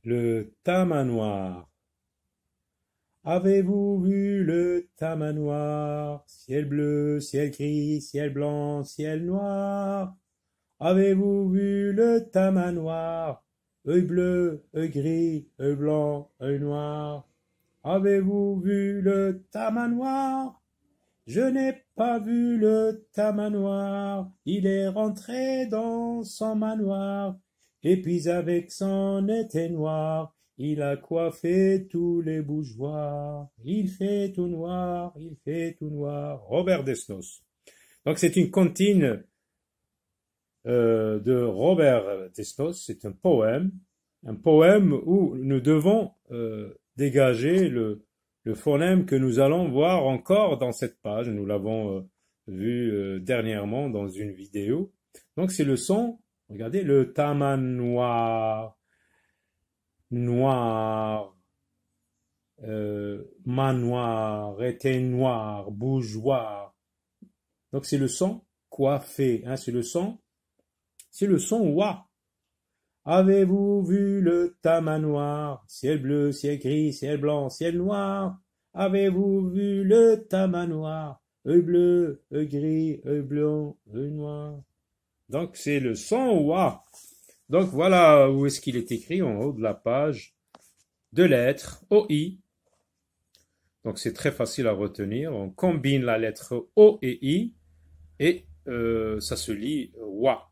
Le tamanoir. Avez-vous vu le tamanoir? Ciel bleu, ciel gris, ciel blanc, ciel noir. Avez-vous vu le tamanoir? Œil bleu, œil gris, œil blanc, œil noir. Avez-vous vu le tamanoir? Je n'ai pas vu le tamanoir. Il est rentré dans son manoir. Et puis avec son été noir, il a coiffé tous les bougeoirs. Il fait tout noir, il fait tout noir. Robert Desnos. Donc c'est une comptine de Robert Desnos. C'est un poème où nous devons dégager le phonème que nous allons voir encore dans cette page. Nous l'avons vu dernièrement dans une vidéo. Donc c'est le son, regardez, le tamanoir, noir, manoir, été noir, bougeoir. Donc c'est le son coiffé, hein, c'est le son wa. Avez-vous vu le tamanoir? Ciel bleu, ciel gris, ciel blanc, ciel noir. Avez-vous vu le tamanoir? Œil bleu, œil gris, œil blanc, œil noir. Donc c'est le son wa. Donc voilà où est-ce qu'il est écrit en haut de la page. Deux lettres, O-I. Donc c'est très facile à retenir. On combine la lettre O et I et ça se lit wa.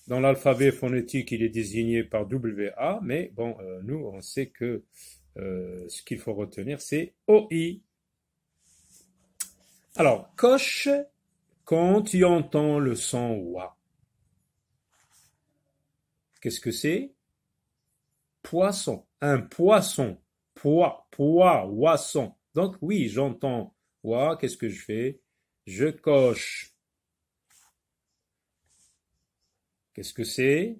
Dans l'alphabet phonétique, il est désigné par WA, mais bon, nous, on sait que ce qu'il faut retenir, c'est OI. Alors, coche quand tu entends le son wa. Qu'est-ce que c'est? Poisson. Un poisson. Poisson. Donc, oui, j'entends wa. Qu'est-ce que je fais? Je coche. Qu'est-ce que c'est?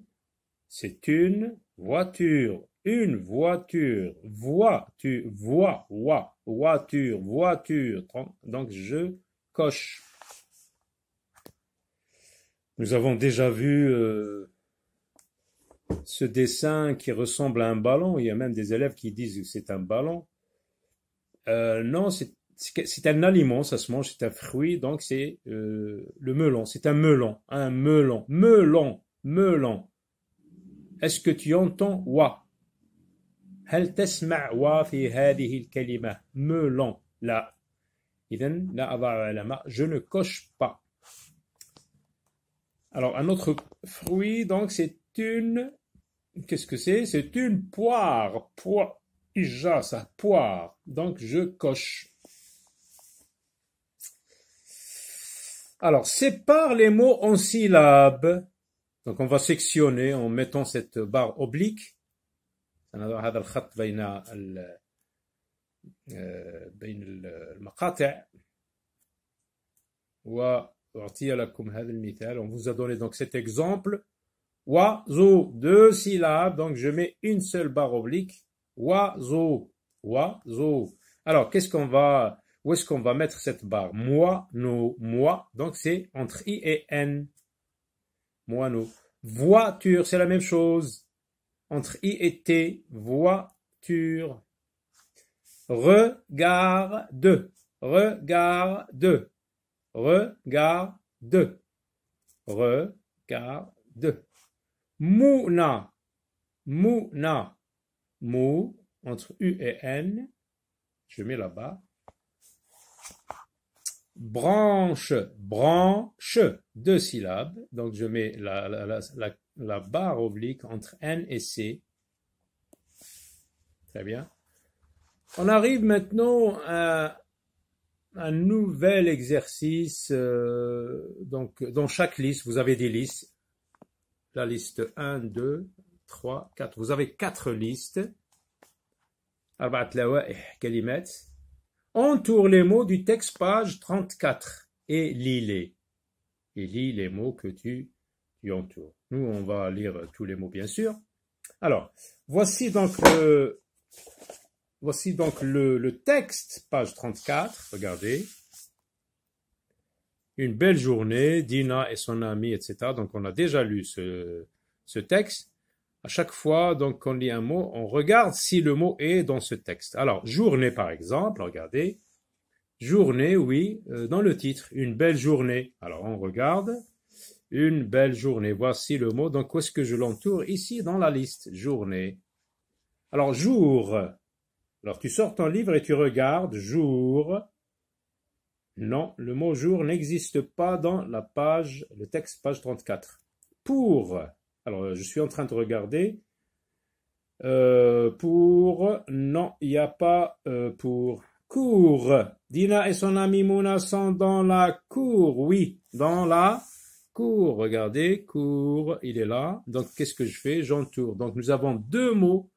C'est une voiture. Une voiture. Voiture. Voiture. Donc, je coche. Nous avons déjà vu ce dessin qui ressemble à un ballon. Il y a même des élèves qui disent que c'est un ballon. Non, c'est un aliment, ça se mange, c'est un fruit, donc c'est le melon. C'est un melon. Un melon. Melon. Est-ce que tu entends wa? هل تسمع wa في هذه الكلمة؟ melon. لا. إذن لا أضع علامة. Je ne coche pas. Alors un autre fruit, donc c'est une. Qu'est-ce que c'est? C'est une poire. Ija, ça, poire. Donc je coche. Alors sépare les mots en syllabes. Donc on va sectionner en mettant cette barre oblique. هذا الخط بين المقاطع وأعطي لكم هذا المثال. On vous a donné donc cet exemple. Oiseau, deux syllabes, donc je mets une seule barre oblique. Oiseau. Alors où est-ce qu'on va mettre cette barre? Moi, donc c'est entre I et N. Moineau. Voiture, c'est la même chose. Entre I et T, voiture. Regarde. Mouna. Mou, entre U et N. Je mets là-bas. Branche, deux syllabes. Donc je mets la barre oblique entre N et C. Très bien. On arrive maintenant à un nouvel exercice. Donc dans chaque liste, vous avez des listes. La liste 1, 2, 3, 4. Vous avez 4 listes. أربعة لوائح كلمات. Entoure les mots du texte page 34 et lis-les. Et lis les mots que tu entoures. Nous, on va lire tous les mots, bien sûr. Alors, voici donc le texte, page 34. Regardez. Une belle journée, Dina et son ami, etc. Donc, on a déjà lu ce texte. À chaque fois donc qu'on lit un mot, on regarde si le mot est dans ce texte. Alors, journée par exemple, regardez. Journée, oui, dans le titre, une belle journée. Alors, on regarde. Une belle journée. Voici le mot. Donc, où est-ce que je l'entoure? Ici, dans la liste. Journée. Alors, jour. Alors, tu sors ton livre et tu regardes. Jour. Non, le mot jour n'existe pas dans la page, le texte, page 34. Pour. Alors, je suis en train de regarder. Pour. Non, il n'y a pas pour. Cours. Dina et son ami Mouna sont dans la cour. Oui, dans la cour. Regardez, cour, il est là. Donc, qu'est-ce que je fais? J'entoure. Donc, nous avons deux mots.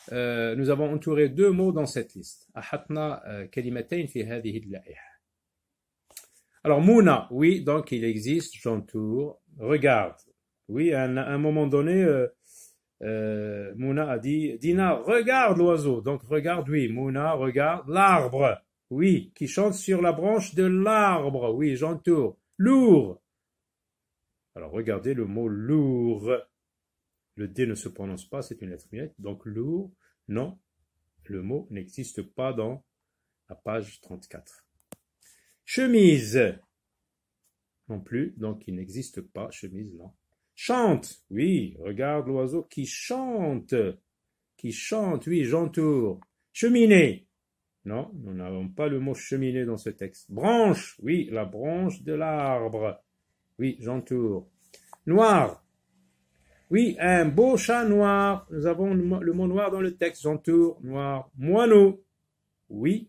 Nous avons entouré deux mots dans cette liste. أحطنا كلمتين في هذه اللائحة. Alors, Mouna, oui, donc il existe, j'entoure. Regarde. Oui, à un moment donné, Mouna a dit, Dina, regarde l'oiseau. Donc, regarde, oui. Mouna, regarde l'arbre. Oui, qui chante sur la branche de l'arbre. Oui, j'entoure. Lourd. Alors, regardez le mot lourd. Le D ne se prononce pas, c'est une lettre muette. Donc, lourd, non, le mot n'existe pas dans la page 34. Chemise, non plus, donc il n'existe pas. Chemise, non. Chante, oui, regarde l'oiseau qui chante. Qui chante, oui, j'entoure. Cheminée, non, nous n'avons pas le mot cheminée dans ce texte. Branche, oui, la branche de l'arbre. Oui, j'entoure. Noir, oui, un beau chat noir. Nous avons le mot noir dans le texte. J'entoure, noir. Moineau, oui.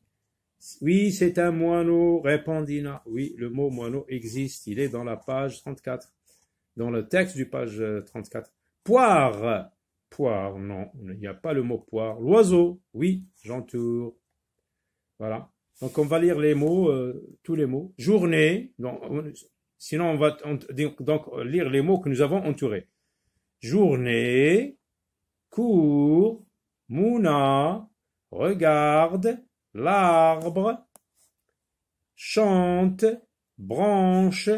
Oui, c'est un moineau, répondit Dina. Oui, le mot moineau existe. Il est dans la page 34. Dans le texte du page 34. Poire. Poire, non, il n'y a pas le mot poire. L'oiseau, oui, j'entoure. Voilà. Donc on va lire les mots, tous les mots. Journée, sinon on va donc lire les mots que nous avons entourés. Journée, cours, Mouna, regarde, l'arbre, chante, branche,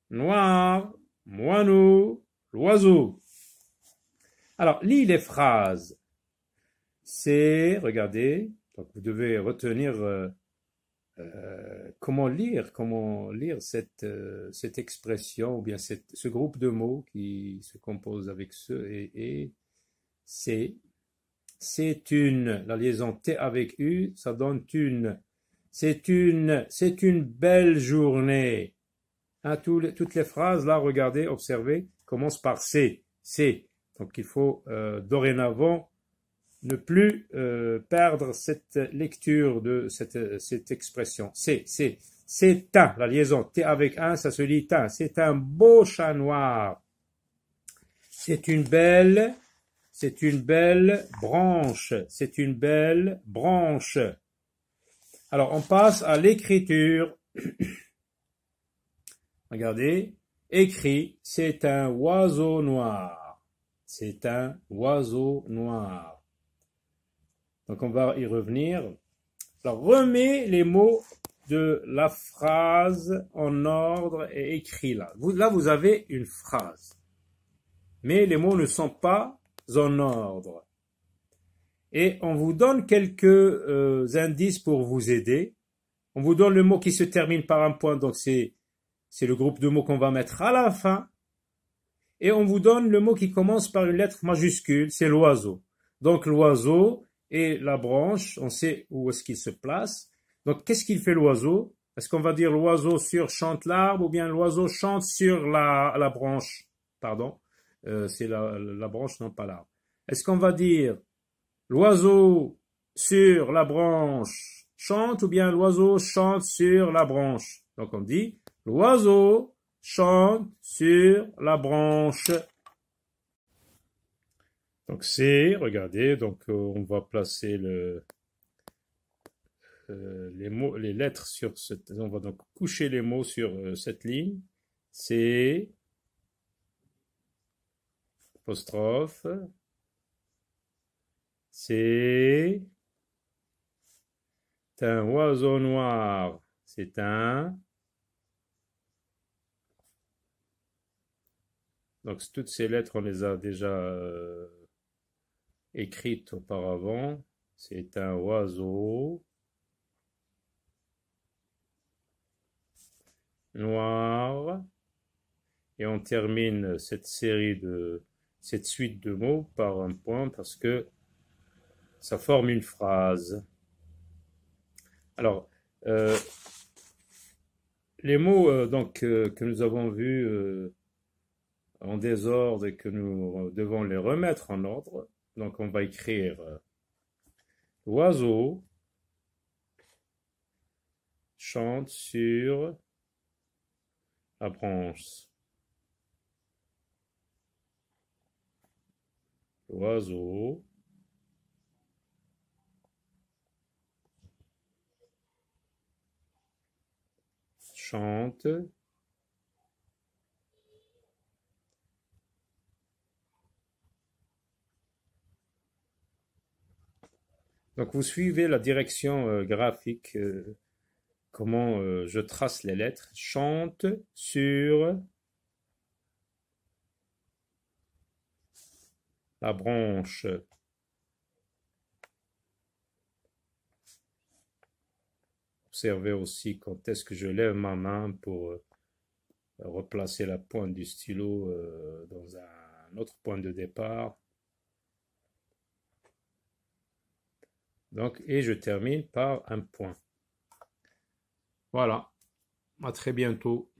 noir, moineau, l'oiseau. Alors, lis les phrases. C'est, regardez, donc vous devez retenir comment lire cette expression ou bien ce groupe de mots qui se compose avec ce et c'est. C'est une, la liaison T avec U, ça donne une. C'est une belle journée. Hein, toutes les phrases, là, regardez, observez, commencent par c'est. Donc il faut dorénavant ne plus perdre cette lecture de cette expression. C'est un, la liaison T avec un, ça se lit un. C'est un beau chat noir. C'est une belle branche. C'est une belle branche. Alors, on passe à l'écriture. Regardez. Écrit, c'est un oiseau noir. C'est un oiseau noir. Donc, on va y revenir. Alors, remets les mots de la phrase en ordre et écrit là. Là, vous avez une phrase. Mais les mots ne sont pas en ordre. Et on vous donne quelques indices pour vous aider. On vous donne le mot qui se termine par un point, donc c'est le groupe de mots qu'on va mettre à la fin. Et on vous donne le mot qui commence par une lettre majuscule, c'est l'oiseau. Donc l'oiseau et la branche, on sait où est-ce qu'il se place. Donc qu'est-ce qu'il fait l'oiseau? Est-ce qu'on va dire l'oiseau sur chante l'arbre ou bien l'oiseau chante sur la branche? Pardon, c'est la branche, non pas l'arbre. Est-ce qu'on va dire l'oiseau sur la branche chante ou bien l'oiseau chante sur la branche? Donc on dit l'oiseau chante sur la branche. Donc c'est, regardez, donc on va placer les mots, les lettres sur cette, on va donc coucher les mots sur cette ligne. C'est apostrophe. C'est un oiseau noir. C'est un. Donc toutes ces lettres, on les a déjà écrite auparavant. C'est un oiseau noir. Et on termine cette suite de mots par un point parce que ça forme une phrase. Alors, les mots que nous avons vus en désordre et que nous devons les remettre en ordre. Donc on va écrire l'oiseau chante sur la branche. L'oiseau chante donc vous suivez la direction graphique, comment je trace les lettres. Chante sur la branche. Observez aussi quand est-ce que je lève ma main pour replacer la pointe du stylo dans un autre point de départ. Donc, et je termine par un point. Voilà, à très bientôt.